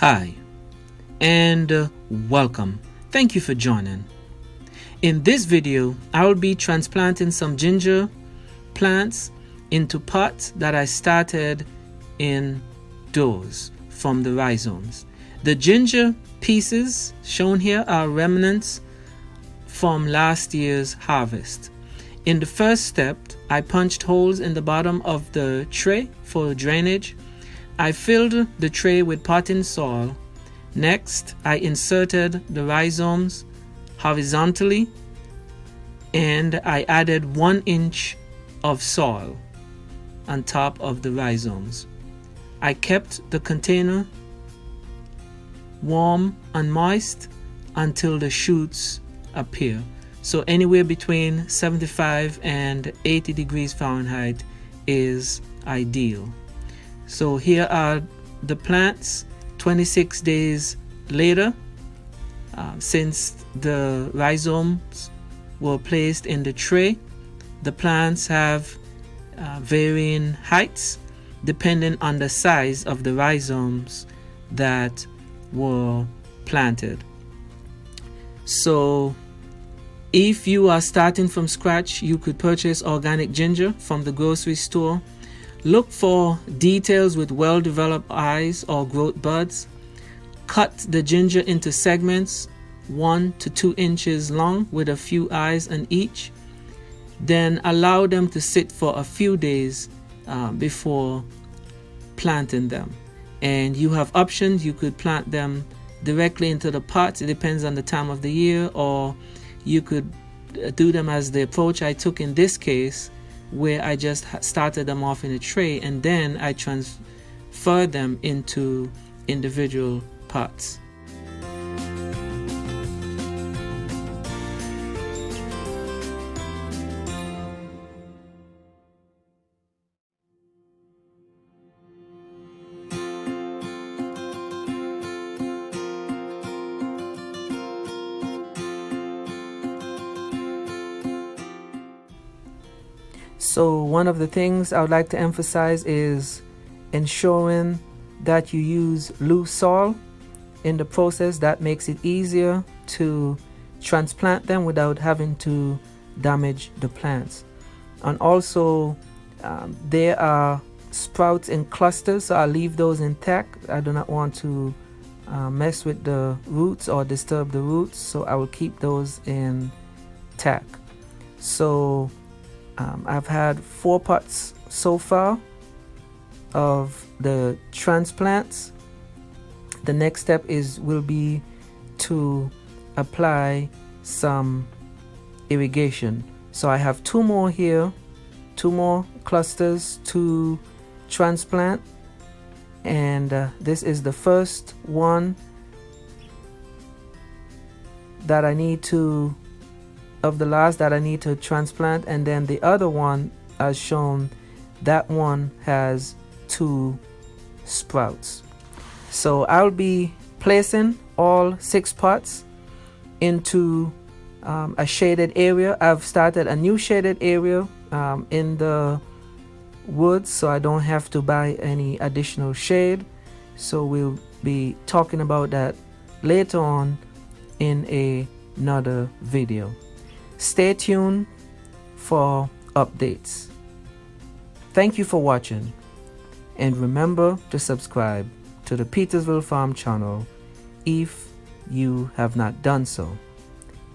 Hi, and welcome. Thank you for joining. In this video, I will be transplanting some ginger plants into pots that I started indoors from the rhizomes. The ginger pieces shown here are remnants from last year's harvest. In the first step, I punched holes in the bottom of the tray for drainage. I filled the tray with potting soil. Next, I inserted the rhizomes horizontally and I added 1 inch of soil on top of the rhizomes. I kept the container warm and moist until the shoots appear. So anywhere between 75 and 80 degrees Fahrenheit is ideal. So here are the plants 26 days later, since the rhizomes were placed in the tray. The plants have varying heights depending on the size of the rhizomes that were planted. So if you are starting from scratch, you could purchase organic ginger from the grocery store. Look for details with well-developed eyes or growth buds. Cut the ginger into segments 1 to 2 inches long with a few eyes on each. Then allow them to sit for a few days before planting them. And you have options. You could plant them directly into the pots. It depends on the time of the year, or you could do them as the approach I took in this case, where I just started them off in a tray and then I transferred them into individual pots. So one of the things I would like to emphasize is ensuring that you use loose soil in the process. That makes it easier to transplant them without having to damage the plants. And also there are sprouts in clusters, so I'll leave those intact. I do not want to mess with the roots or disturb the roots, so I will keep those intact. So I've had 4 pots so far of the transplants. The next step will be to apply some irrigation. So I have 2 more here, 2 more clusters to transplant, and this is the first one that I need to transplant, and then the other one, as shown, that one has 2 sprouts. So I'll be placing all 6 pots into a shaded area. I've started a new shaded area in the woods, so I don't have to buy any additional shade. So we'll be talking about that later on in another video. Stay tuned for updates. Thank you for watching, and remember to subscribe to the Petersville Farm channel if you have not done so.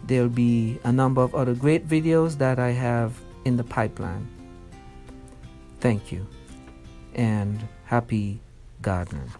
There'll be a number of other great videos that I have in the pipeline. Thank you, and happy gardening.